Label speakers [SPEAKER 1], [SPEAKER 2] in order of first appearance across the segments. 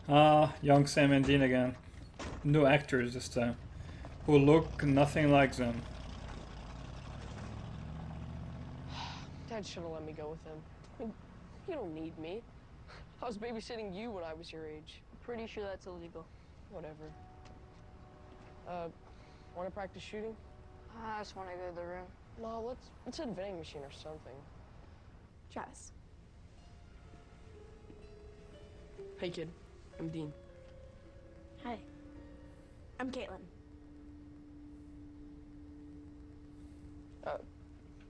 [SPEAKER 1] Ah, young Sam and Dean again. New actors this time, who look nothing like them.
[SPEAKER 2] Dad should have let me go with him. I mean, you don't need me. I was babysitting you when I was your age.
[SPEAKER 3] Pretty sure that's illegal.
[SPEAKER 2] Whatever. Want to practice shooting?
[SPEAKER 3] I just want to go to the room.
[SPEAKER 2] No, let's hit a vending machine or something.
[SPEAKER 4] Travis.
[SPEAKER 2] Hey, kid. I'm Dean.
[SPEAKER 4] Hi. I'm Caitlin.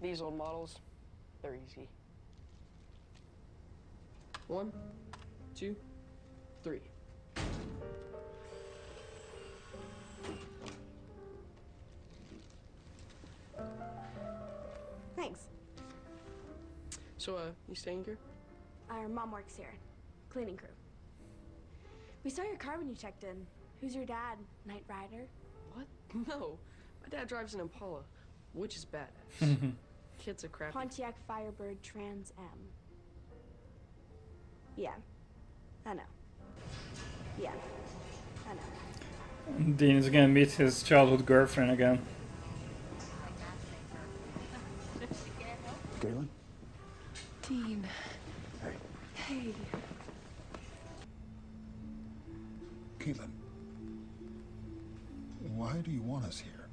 [SPEAKER 2] These old models, they're easy. 1, 2, 3.
[SPEAKER 4] Thanks.
[SPEAKER 2] So, you staying here?
[SPEAKER 4] Our mom works here. Cleaning crew. We saw your car when you checked in. Who's your dad? Knight Rider?
[SPEAKER 2] What? No. My dad drives an Impala, which is badass. Kid's a crappy.
[SPEAKER 4] Pontiac Firebird Trans M. Yeah. I know. Yeah. I know.
[SPEAKER 1] Dean is gonna meet his childhood girlfriend again.
[SPEAKER 5] Galen?
[SPEAKER 3] Dean.
[SPEAKER 5] Hey.
[SPEAKER 3] Hey.
[SPEAKER 5] Caitlin. Why do you want us here?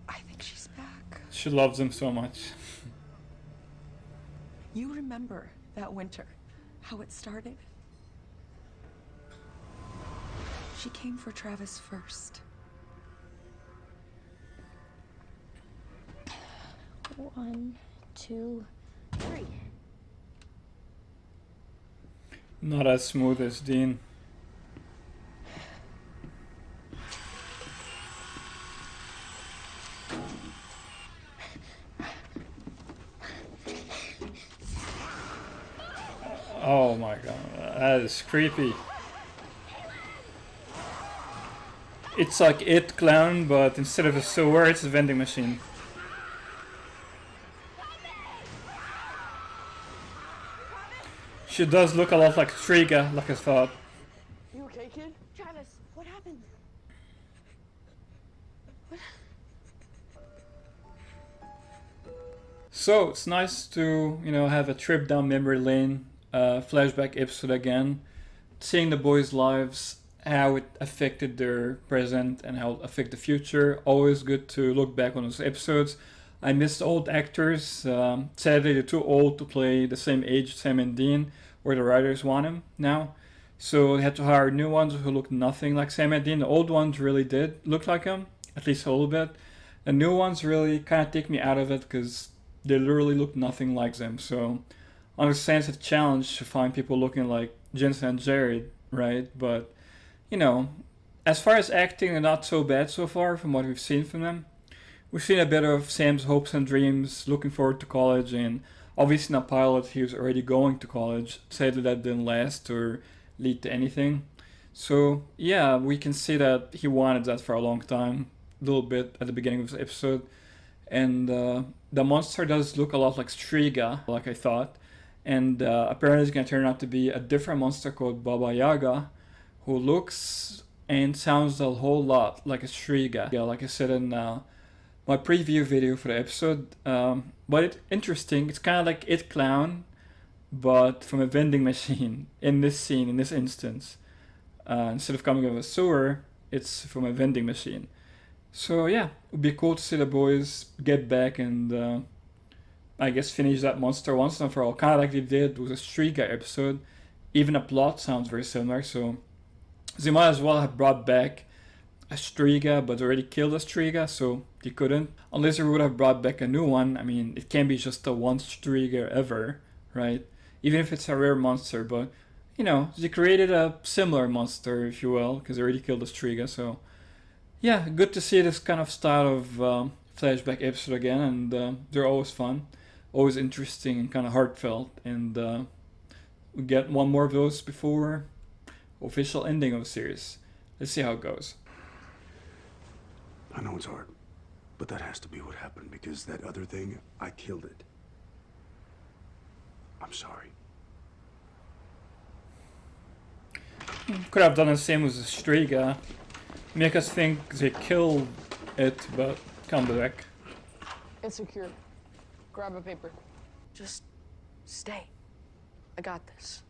[SPEAKER 3] I think she's back.
[SPEAKER 1] She loves him so much.
[SPEAKER 3] You remember that winter, how it started? She came for Travis first.
[SPEAKER 4] 1, 2, 3.
[SPEAKER 1] Not as smooth as Dean. Oh my god, that is creepy. It's like It Clown, but instead of a sewer, it's a vending machine. She does look a lot like Striga, like I thought.
[SPEAKER 2] You okay, kid?
[SPEAKER 4] Travis, what happened?
[SPEAKER 1] So it's nice to, have a trip down memory lane, flashback episode again, seeing the boys' lives, how it affected their present and how it affected the future. Always good to look back on those episodes. I miss old actors. Sadly, they're too old to play the same age Sam and Dean, where the writers want them now. So they had to hire new ones who looked nothing like Sam and Dean. The old ones really did look like him, at least a little bit. The new ones really kind of take me out of it because they literally look nothing like them. So I understand it's a challenge to find people looking like Jensen and Jared, right? But, as far as acting, they're not so bad so far from what we've seen from them. We've seen a bit of Sam's hopes and dreams, looking forward to college, and obviously in a pilot he was already going to college. Sadly that didn't last or lead to anything. So yeah, we can see that he wanted that for a long time, a little bit at the beginning of this episode. And the monster does look a lot like Striga, like I thought. And apparently it's going to turn out to be a different monster called Baba Yaga, who looks and sounds a whole lot like a Striga. Yeah, like I said in my preview video for the episode. But it's interesting. It's kind of like It Clown, but from a vending machine in this scene, in this instance. Instead of coming out of a sewer, it's from a vending machine. So yeah, it would be cool to see the boys get back and I guess finish that monster once and for all. Kind of like they did with the Striga episode. Even the plot sounds very similar, so they might as well have brought back a Striga, but already killed a Striga, so they couldn't. Unless they would have brought back a new one. I mean, it can't be just the one Striga ever, right? Even if it's a rare monster, but, they created a similar monster, if you will, because they already killed a Striga, so yeah, good to see this kind of style of flashback episode again, and they're always fun, always interesting and kind of heartfelt, and we get one more of those before official ending of the series. Let's see how it goes.
[SPEAKER 5] I know it's hard, but that has to be what happened because that other thing, I killed it. I'm sorry.
[SPEAKER 1] Could have done the same with the Striga. Make us think they killed it, but come back.
[SPEAKER 2] It's secure. Grab a paper. Just stay. I got this.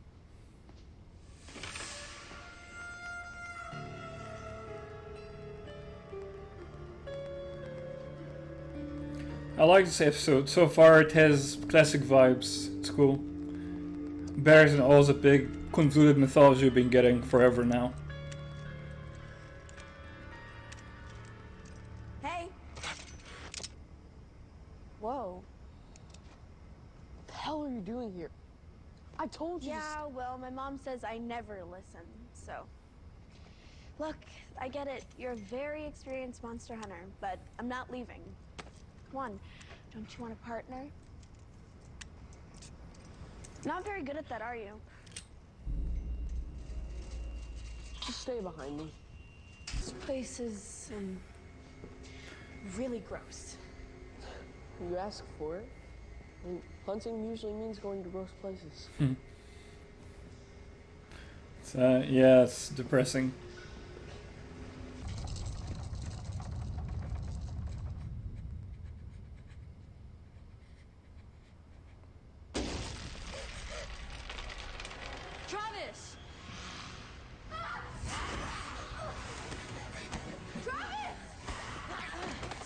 [SPEAKER 1] I like this episode. So far it has classic vibes. It's cool. Better than all the big convoluted mythology we've been getting forever now.
[SPEAKER 4] Hey.
[SPEAKER 2] Whoa. What the hell are you doing here? I told you.
[SPEAKER 4] Yeah, well, my mom says I never listen, so. Look, I get it. You're a very experienced monster hunter, but I'm not leaving. Come on, don't you want a partner? Not very good at that, are you?
[SPEAKER 2] Just stay behind me.
[SPEAKER 4] This place is, really gross.
[SPEAKER 2] You ask for it. I mean, hunting usually means going to gross places.
[SPEAKER 1] Yeah, it's depressing.
[SPEAKER 4] Travis!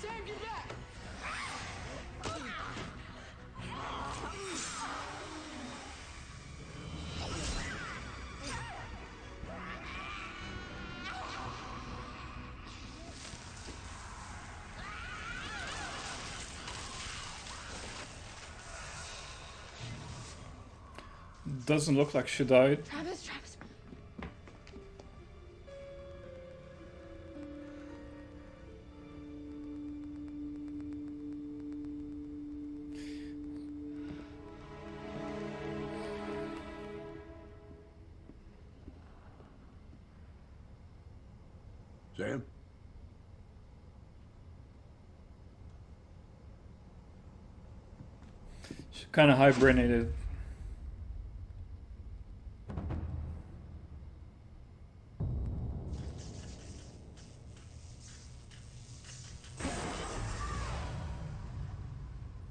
[SPEAKER 2] Sam, get back!
[SPEAKER 1] Doesn't look like she died.
[SPEAKER 4] Travis, Travis.
[SPEAKER 5] Sam?
[SPEAKER 1] She kind of hibernated.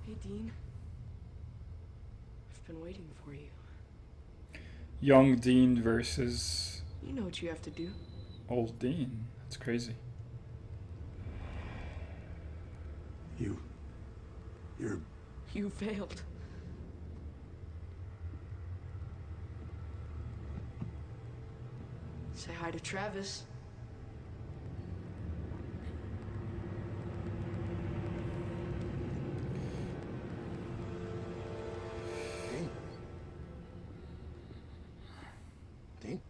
[SPEAKER 2] Hey, Dean. I've been waiting for you.
[SPEAKER 1] Young Dean versus
[SPEAKER 2] You know what you have to do.
[SPEAKER 1] old Dean. That's crazy.
[SPEAKER 5] You're...
[SPEAKER 2] You failed. Say hi to Travis.
[SPEAKER 5] Dean? Dean?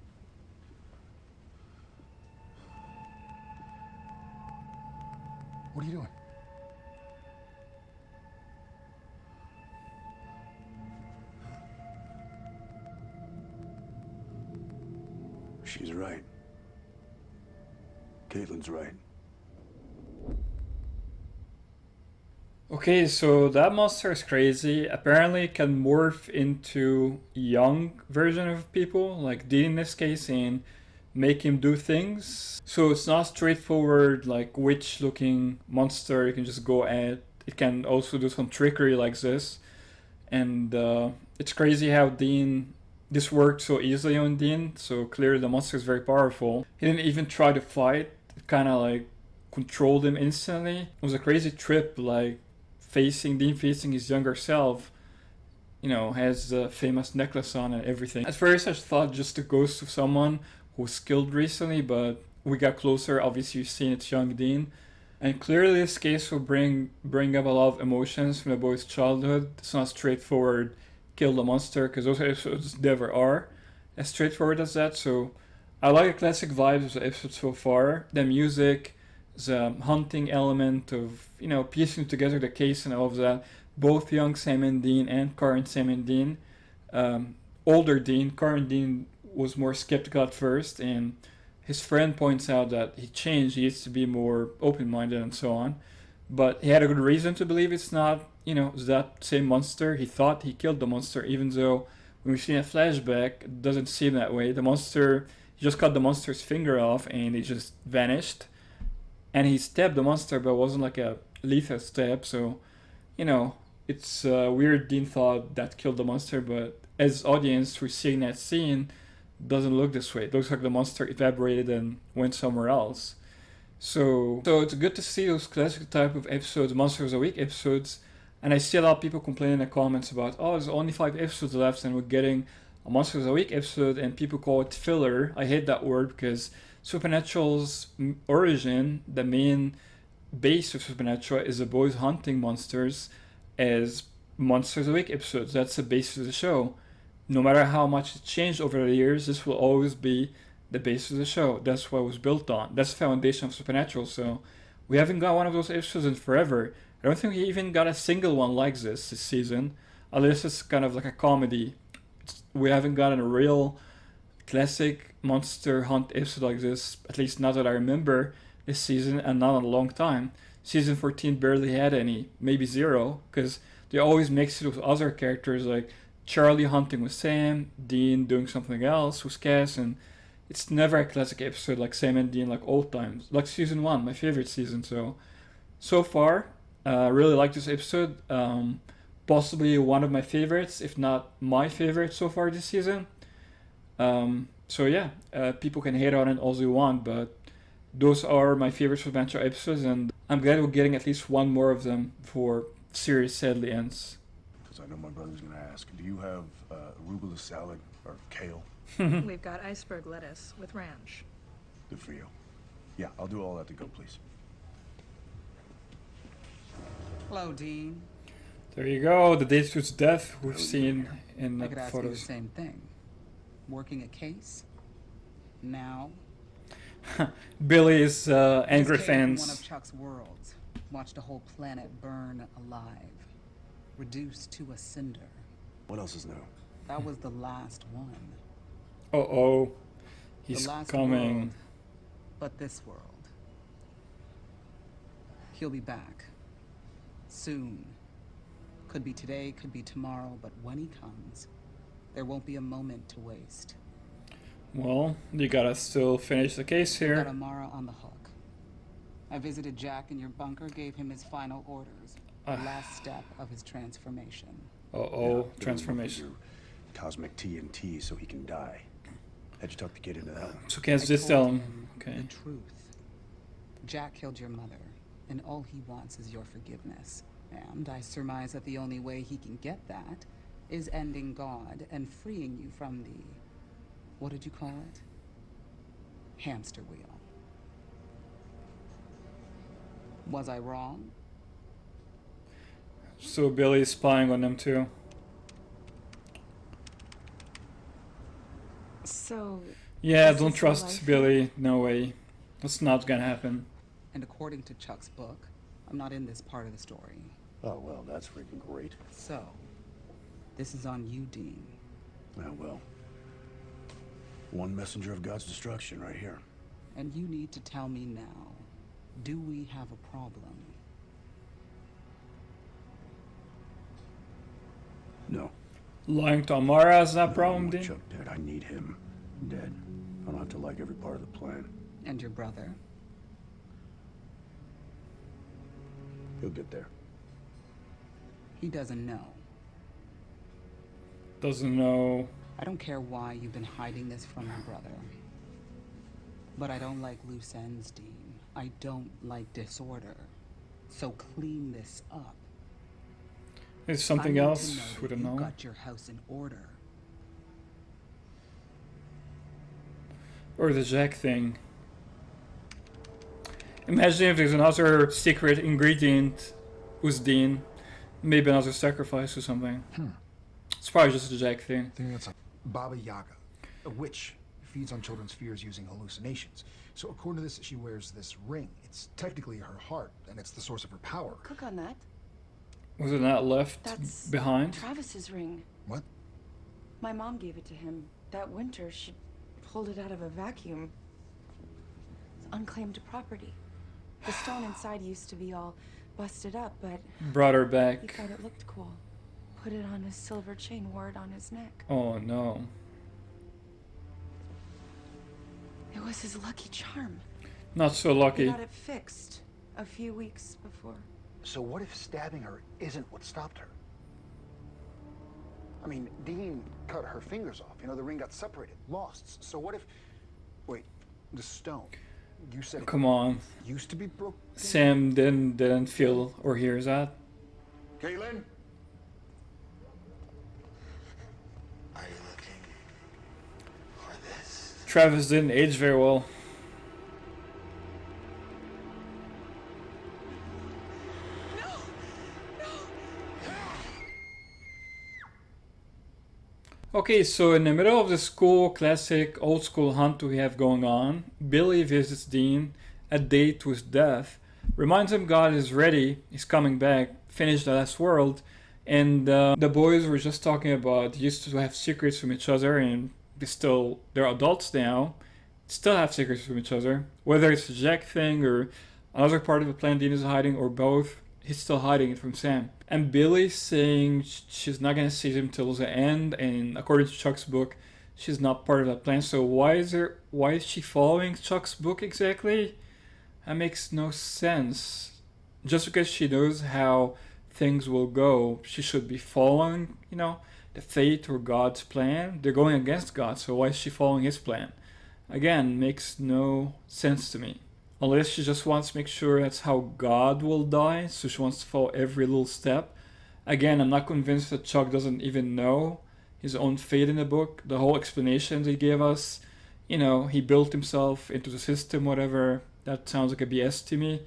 [SPEAKER 5] What are you doing? She's right. Caitlin's right.
[SPEAKER 1] Okay, so that monster is crazy. Apparently it can morph into young version of people, like Dean in this case, and make him do things. So it's not straightforward like witch looking monster you can just go at. It can also do some trickery like this. And it's crazy how this worked so easily on Dean, so clearly the monster is very powerful. He didn't even try to fight, it kind of like controlled him instantly. It was a crazy trip, like Dean facing his younger self, you know, has the famous necklace on and everything. At first I thought just a ghost of someone who was killed recently, but we got closer, obviously you've seen it's young Dean. And clearly this case will bring up a lot of emotions from the boy's childhood. It's not straightforward kill the monster, because those episodes never are as straightforward as that. So I like the classic vibes of the episode so far. The music, the hunting element of, you know, piecing together the case and all of that. Both young Sam and Dean and current Sam and Dean. Older Dean, current Dean was more skeptical at first, and his friend points out that he changed, he used to be more open-minded and so on. But he had a good reason to believe it's not, you know, that same monster. He thought he killed the monster, even though when we see a flashback, it doesn't seem that way. The monster he just cut the monster's finger off and it just vanished. And he stabbed the monster, but it wasn't like a lethal stab, so, you know, it's weird. Dean thought that killed the monster, but as audience, we're seeing that scene, doesn't look this way. It looks like the monster evaporated and went somewhere else. So it's good to see those classic type of episodes, Monsters of the Week episodes. And I see a lot of people complaining in the comments about, oh, there's only 5 episodes left and we're getting a Monsters of the Week episode, and people call it filler. I hate that word because Supernatural's origin, the main base of Supernatural, is the boys hunting monsters as Monsters of the Week episodes. That's the basis of the show. No matter how much it changed over the years, this will always be the basis of the show. That's what it was built on. That's the foundation of Supernatural. So we haven't got one of those episodes in forever. I don't think we even got a single one like this season. Unless it's kind of like a comedy. We haven't gotten a real classic monster hunt episode like this, at least not that I remember, this season, and not in a long time. Season 14 barely had any, maybe 0, because they always mix it with other characters like Charlie hunting with Sam, Dean doing something else with Cass, and it's never a classic episode like Sam and Dean like old times. Like season 1, my favorite season. So far, really like this episode. Possibly one of my favorites, if not my favorite so far this season. So yeah, people can hate on it all they want, but those are my favorite Supernatural episodes, and I'm glad we're getting at least one more of them before series sadly ends.
[SPEAKER 5] Because I know my brother's going to ask, do you have arugula salad or kale?
[SPEAKER 6] We've got iceberg lettuce with ranch.
[SPEAKER 5] Good for you. Yeah, I'll do all that to go, please.
[SPEAKER 7] Hello, Dean.
[SPEAKER 1] There you go, the date to death we've seen in
[SPEAKER 7] I
[SPEAKER 1] the
[SPEAKER 7] could ask you the
[SPEAKER 1] photos.
[SPEAKER 7] same thing. Working a case? Now?
[SPEAKER 1] Billy is angry
[SPEAKER 7] Just came from
[SPEAKER 1] fans.
[SPEAKER 7] one of Chuck's worlds. Watched a whole planet burn alive. Reduced to a cinder.
[SPEAKER 5] What else is new?
[SPEAKER 7] That was the last one.
[SPEAKER 1] Oh, he's
[SPEAKER 7] The last
[SPEAKER 1] coming.
[SPEAKER 7] world, but this world. He'll be back. Soon. Could be today, could be tomorrow, but when he comes, there won't be a moment to waste.
[SPEAKER 1] Well, you gotta still finish the case
[SPEAKER 7] Got
[SPEAKER 1] here.
[SPEAKER 7] Amara on the hook. I visited Jack in your bunker, gave him his final orders. The last step of his transformation.
[SPEAKER 1] Oh, transformation.
[SPEAKER 5] Your cosmic TNT so he can die. How'd you talk the kid into that one?
[SPEAKER 1] So can't
[SPEAKER 7] I
[SPEAKER 1] just
[SPEAKER 7] told
[SPEAKER 1] tell him.
[SPEAKER 7] him
[SPEAKER 1] Okay.
[SPEAKER 7] the truth. Jack killed your mother, and all he wants is your forgiveness. And I surmise that the only way he can get that is ending God and freeing you from the... what did you call it? Hamster wheel. Was I wrong?
[SPEAKER 1] So Billy's spying on them too.
[SPEAKER 3] So,
[SPEAKER 1] Yeah,
[SPEAKER 3] Is
[SPEAKER 1] don't
[SPEAKER 3] this a
[SPEAKER 1] trust
[SPEAKER 3] life?
[SPEAKER 1] Billy. No way. That's not gonna happen.
[SPEAKER 7] And according to Chuck's book, I'm not in this part of the story.
[SPEAKER 5] Oh, well, that's freaking great.
[SPEAKER 7] So, this is on you, Dean.
[SPEAKER 5] Oh, well. One messenger of God's destruction right here.
[SPEAKER 7] And you need to tell me now, do we have a problem?
[SPEAKER 5] No.
[SPEAKER 1] Lying to Amara is that
[SPEAKER 5] No, I
[SPEAKER 1] problem,
[SPEAKER 5] want
[SPEAKER 1] Dean?
[SPEAKER 5] Chuck dead. I need him dead. I don't have to like every part of the plan.
[SPEAKER 7] And your brother?
[SPEAKER 5] He'll get there.
[SPEAKER 7] He doesn't know.
[SPEAKER 1] Doesn't know.
[SPEAKER 7] I don't care why you've been hiding this from your brother. But I don't like loose ends, Dean. I don't like disorder. So clean this up.
[SPEAKER 1] Is
[SPEAKER 7] I
[SPEAKER 1] something
[SPEAKER 7] need to
[SPEAKER 1] else?
[SPEAKER 7] know that
[SPEAKER 1] We don't
[SPEAKER 7] you've
[SPEAKER 1] know.
[SPEAKER 7] got your house in order.
[SPEAKER 1] Or the Jack thing. Imagine if there's another secret ingredient with Dean. Maybe another sacrifice or something. It's probably just the Jack thing.
[SPEAKER 8] I think that's a Baba Yaga, a witch who feeds on children's fears using hallucinations. So according to this, she wears this ring. It's technically her heart, and it's the source of her power.
[SPEAKER 3] cook on that.
[SPEAKER 1] Was it not left
[SPEAKER 3] That's
[SPEAKER 1] behind?
[SPEAKER 3] Travis's ring.
[SPEAKER 8] What?
[SPEAKER 3] My mom gave it to him. That winter, she pulled it out of a vacuum. It's unclaimed property. The stone inside used to be all busted up, but
[SPEAKER 1] Brought her
[SPEAKER 3] he
[SPEAKER 1] back.
[SPEAKER 3] thought it looked cool. Put it on his silver chain, wore it on his neck.
[SPEAKER 1] Oh no.
[SPEAKER 3] was his lucky charm.
[SPEAKER 1] Not so
[SPEAKER 3] He
[SPEAKER 1] lucky.
[SPEAKER 3] got it fixed a few weeks before.
[SPEAKER 8] So what if stabbing her isn't what stopped her? I mean, Dean cut her fingers off. You know, the ring got separated, lost. So what if... Wait, the stone. You said
[SPEAKER 1] Come on.
[SPEAKER 8] it used to be broken?
[SPEAKER 1] Sam didn't feel or hear that.
[SPEAKER 8] Caitlin? Are you looking for this?
[SPEAKER 1] Travis didn't age very well. Okay, so in the middle of the school classic old school hunt we have going on, Billy visits Dean, a date with death, reminds him God is ready, he's coming back, finish the last world, and the boys were just talking about used to have secrets from each other, and they're adults now, still have secrets from each other, whether it's a Jack thing or another part of the plan Dean is hiding or both. He's still hiding it from Sam. And Billy's saying she's not gonna see him till the end, and according to Chuck's book, she's not part of that plan. So why is she following Chuck's book exactly? That makes no sense. Just because she knows how things will go, she should be following, the fate or God's plan. They're going against God, so why is she following his plan? Again, makes no sense to me. Unless she just wants to make sure that's how God will die, so she wants to follow every little step. Again, I'm not convinced that Chuck doesn't even know his own fate in the book. The whole explanation they gave us, he built himself into the system, whatever. That sounds like a BS to me.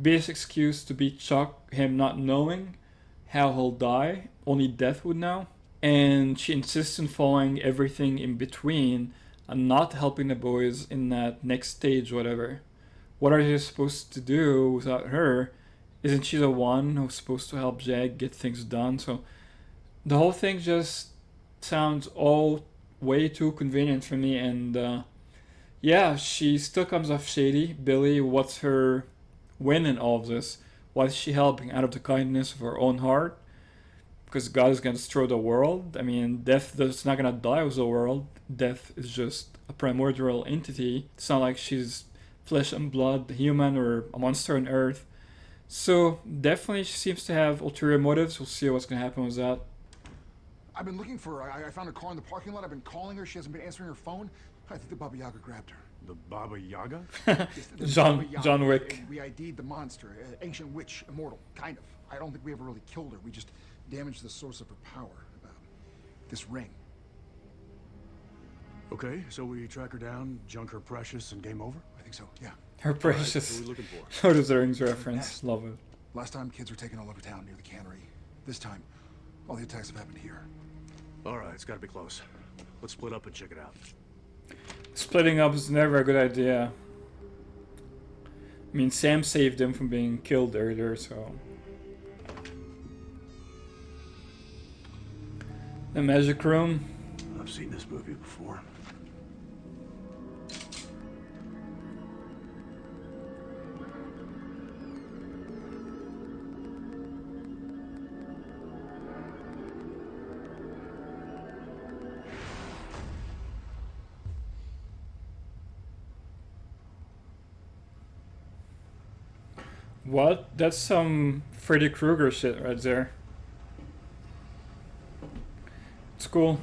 [SPEAKER 1] Basic excuse to beat Chuck, him not knowing how he'll die. Only death would know. And she insists on following everything in between and not helping the boys in that next stage, whatever. What are they supposed to do without her? Isn't she the one who's supposed to help Jack get things done? So the whole thing just sounds all way too convenient for me. And yeah, she still comes off shady. Billy, what's her win in all of this? Why is she helping out of the kindness of her own heart? Because God is going to destroy the world? I mean, death is not going to die with the world. Death is just a primordial entity. It's not like she's flesh and blood, human or a monster on Earth. So definitely she seems to have ulterior motives. We'll see what's going to happen with that.
[SPEAKER 8] I've been looking for her. I found a car in the parking lot. I've been calling her. She hasn't been answering her phone. I think the Baba Yaga grabbed her.
[SPEAKER 5] The Baba Yaga?
[SPEAKER 8] Yes, the
[SPEAKER 1] John
[SPEAKER 8] Baba Yaga.
[SPEAKER 1] John Wick.
[SPEAKER 8] We ID'd the monster. Ancient witch, immortal, kind of. I don't think we ever really killed her. We just damaged the source of her power. This ring.
[SPEAKER 5] Okay, so we track her down, junk her precious, and game over?
[SPEAKER 8] I think so, yeah.
[SPEAKER 1] Her precious
[SPEAKER 5] What are we looking for?
[SPEAKER 1] Lord of the Rings reference. Love it.
[SPEAKER 8] Last time, kids were taken all over town near the cannery. This time, all the attacks have happened here.
[SPEAKER 5] All right, it's got to be close. Let's split up and check it out.
[SPEAKER 1] Splitting up is never a good idea. I mean, Sam saved him from being killed earlier, so... The magic room.
[SPEAKER 5] I've seen this movie before.
[SPEAKER 1] What? That's some Freddy Krueger shit right there. It's cool.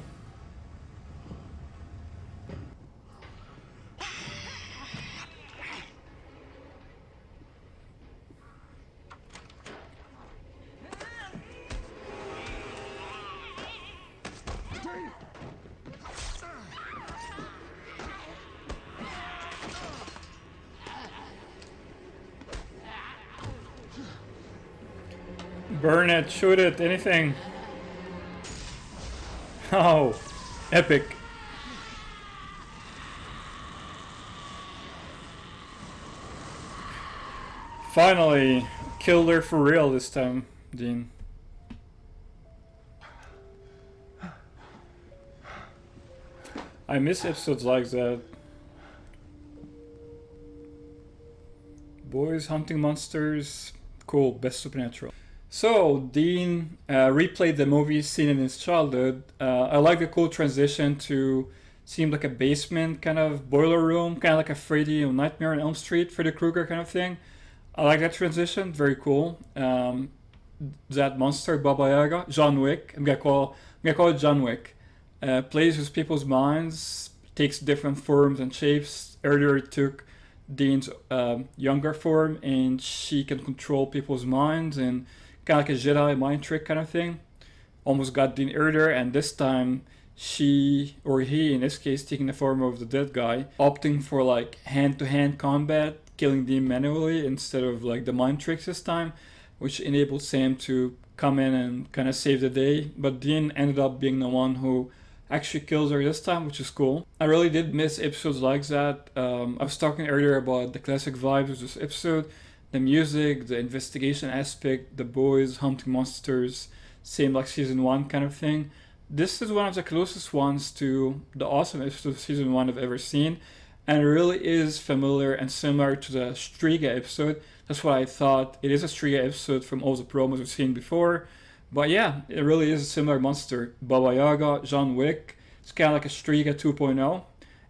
[SPEAKER 1] Burn it, shoot it, anything. Oh, epic. Finally, killed her for real this time, Dean. I miss episodes like that. Boys hunting monsters. Cool, best supernatural. So, Dean replayed the movie scene in his childhood. I like the cool transition to seemed like a basement kind of boiler room, kind of like a Freddy or Nightmare on Elm Street, Freddy Krueger kind of thing. I like that transition, very cool. That monster, Baba Yaga, John Wick. I'm gonna call it John Wick. Plays with people's minds, takes different forms and shapes. Earlier it took Dean's younger form, and she can control people's minds and kind of like a Jedi mind trick kind of thing. Almost got Dean earlier, and this time she, or he in this case, taking the form of the dead guy, opting for like hand-to-hand combat, killing Dean manually instead of like the mind tricks this time, which enabled Sam to come in and kind of save the day. But Dean ended up being the one who actually kills her this time, which is cool. I really did miss episodes like that. I was talking earlier about the classic vibes of this episode, the music, the investigation aspect, the boys hunting monsters, same like season 1 kind of thing. This is one of the closest ones to the awesome episode of season 1 I've ever seen, and it really is familiar and similar to the Striga episode. That's what I thought. It is a Striga episode from all the promos we've seen before. But yeah, it really is a similar monster. Baba Yaga, John Wick. It's kind of like a Striga 2.0,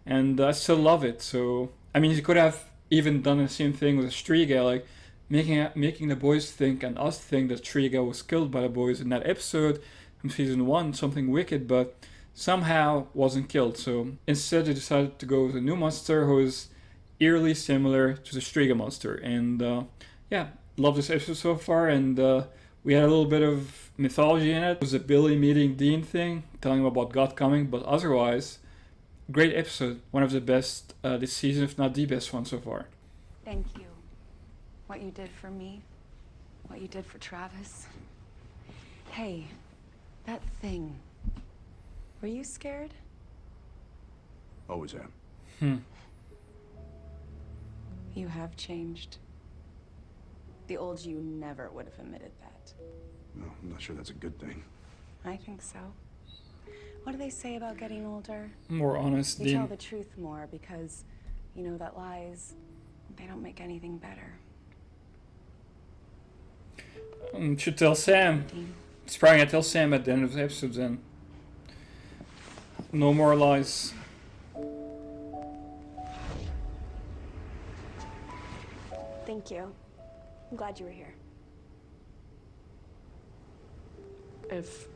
[SPEAKER 1] and I still love it. So, I mean, you could have even done the same thing with a Striga, like making the boys think and us think that Striga was killed by the boys in that episode from season 1, something wicked, but somehow wasn't killed. So instead they decided to go with a new monster who is eerily similar to the Striga monster. And yeah, love this episode so far. And we had a little bit of mythology in it. It was a Billy meeting Dean thing, telling him about God coming, but otherwise, great episode. One of the best this season, if not the best one so far.
[SPEAKER 3] Thank you. What you did for me, what you did for Travis. Hey, that thing. Were you scared?
[SPEAKER 5] Always am.
[SPEAKER 3] You have changed. The old you never would have admitted that.
[SPEAKER 5] No, I'm not sure that's a good thing.
[SPEAKER 3] I think so. What do they say about getting older?
[SPEAKER 1] More honest,
[SPEAKER 3] You tell
[SPEAKER 1] Dean.
[SPEAKER 3] the truth more because you know that lies, they don't make anything better.
[SPEAKER 1] Should tell Sam. It's probably gonna tell Sam at the end of the episode then. No more lies.
[SPEAKER 4] Thank you. I'm glad you were here.
[SPEAKER 2] If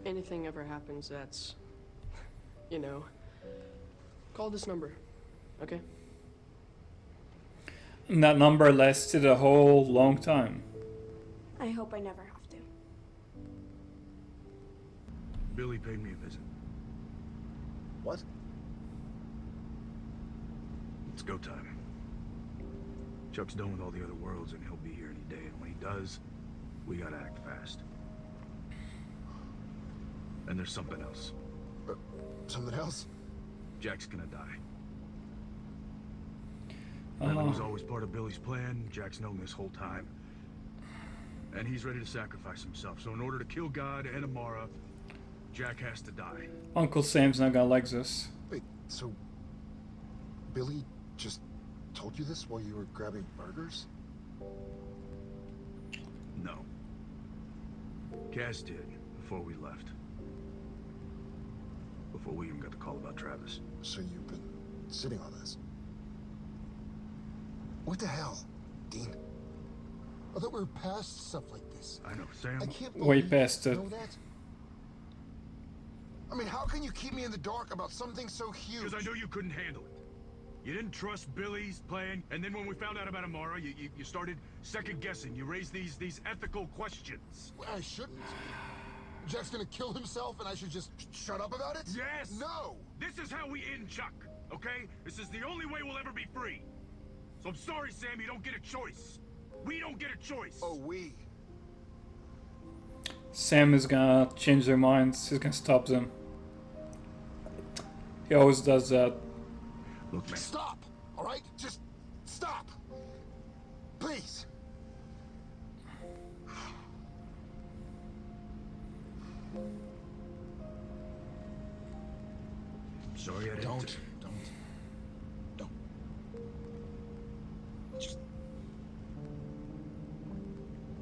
[SPEAKER 2] anything ever happens that's, you know, call this number, okay?
[SPEAKER 1] And that number lasted a whole long time.
[SPEAKER 4] I hope I never have to.
[SPEAKER 5] Billy paid me a visit.
[SPEAKER 8] What?
[SPEAKER 5] It's go time. Chuck's done with all the other worlds, and he'll be here any day. And when he does, we gotta act fast. And there's something else.
[SPEAKER 8] Something else?
[SPEAKER 5] Jack's gonna die. That was always part of Billy's plan. Jack's known this whole time. And he's ready to sacrifice himself. So in order to kill God and Amara, Jack has to die.
[SPEAKER 1] Uncle Sam's not gonna like this.
[SPEAKER 8] Wait, so Billy just told you this while you were grabbing burgers?
[SPEAKER 5] No. Cass did before we left. Before we even got the call about Travis.
[SPEAKER 8] So you've been sitting on this? What the hell, Dean? I thought we were past stuff like this.
[SPEAKER 5] I know, Sam.
[SPEAKER 8] I can't
[SPEAKER 1] Way
[SPEAKER 8] believe
[SPEAKER 1] past
[SPEAKER 8] you
[SPEAKER 1] it.
[SPEAKER 8] know that. I mean, how can you keep me in the dark about something so huge?
[SPEAKER 5] Because I knew you couldn't handle it. You didn't trust Billy's plan, and then when we found out about Amara, you started second-guessing. You raised these ethical questions.
[SPEAKER 8] Well, I shouldn't. Jack's gonna kill himself and I should just shut up about it?
[SPEAKER 5] Yes!
[SPEAKER 8] No!
[SPEAKER 5] This is how we end Chuck, okay? This is the only way we'll ever be free. So I'm sorry, Sam, you don't get a choice. We don't get a choice.
[SPEAKER 8] Oh, we?
[SPEAKER 1] Sam is gonna change their minds. He's gonna stop them. He always does that.
[SPEAKER 5] Look, man.
[SPEAKER 8] Stop! All right? Just stop! Please!
[SPEAKER 5] Sorry I didn't...
[SPEAKER 8] Don't.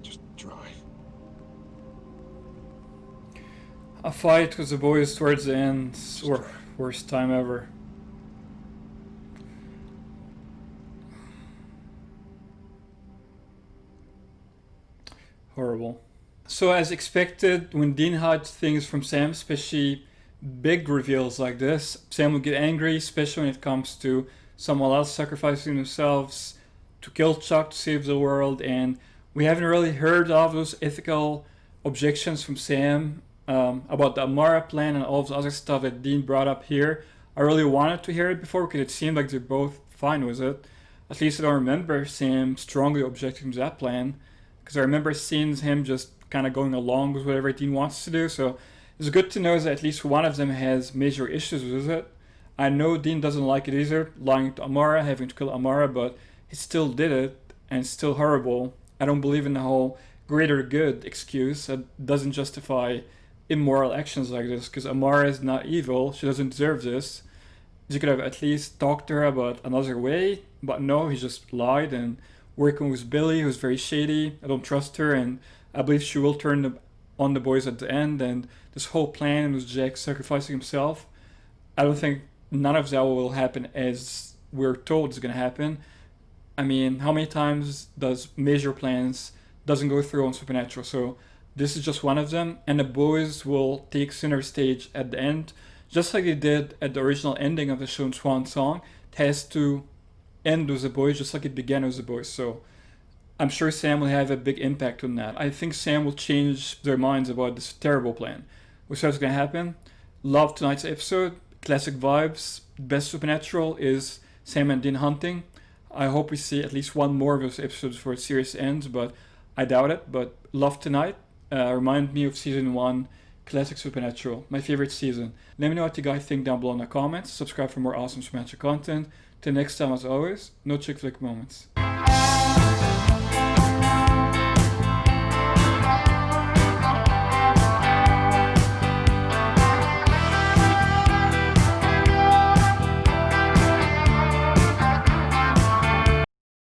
[SPEAKER 8] Just drive.
[SPEAKER 1] A fight with the boys towards the end, or Worst time ever. Horrible. So as expected, when Dean hides things from Sam, especially big reveals like this, Sam will get angry, especially when it comes to someone else sacrificing themselves to kill Chuck to save the world. And we haven't really heard of those ethical objections from Sam about the Amara plan and all of the other stuff that Dean brought up here. I really wanted to hear it before because it seemed like they're both fine with it. At least I don't remember Sam strongly objecting to that plan, because I remember seeing him just kind of going along with whatever Dean wants to do. So it's good to know that at least one of them has major issues with it. I know Dean doesn't like it either, lying to Amara, having to kill Amara, but he still did it, and it's still horrible. I don't believe in the whole greater good excuse. That doesn't justify immoral actions like this, because Amara is not evil. She doesn't deserve this. You could have at least talked to her about another way, but no, he just lied and working with Billy, who's very shady. I don't trust her, and I believe she will turn on the boys at the end. And this whole plan with Jack sacrificing himself, I don't think none of that will happen as we're told it's going to happen. I mean, how many times does major plans doesn't go through on Supernatural? So this is just one of them, and the boys will take center stage at the end, just like they did at the original ending of the show in Swan Song. It has to end with the boys just like it began with the boys. So I'm sure Sam will have a big impact on that. I think Sam will change their minds about this terrible plan. What's going to happen? Love tonight's episode. Classic vibes. Best Supernatural is Sam and Dean hunting. I hope we see at least one more of those episodes before the series ends, but I doubt it. But love tonight. Remind me of season 1, Classic Supernatural, my favorite season. Let me know what you guys think down below in the comments. Subscribe for more awesome Supernatural content. Till next time, as always, no chick flick moments.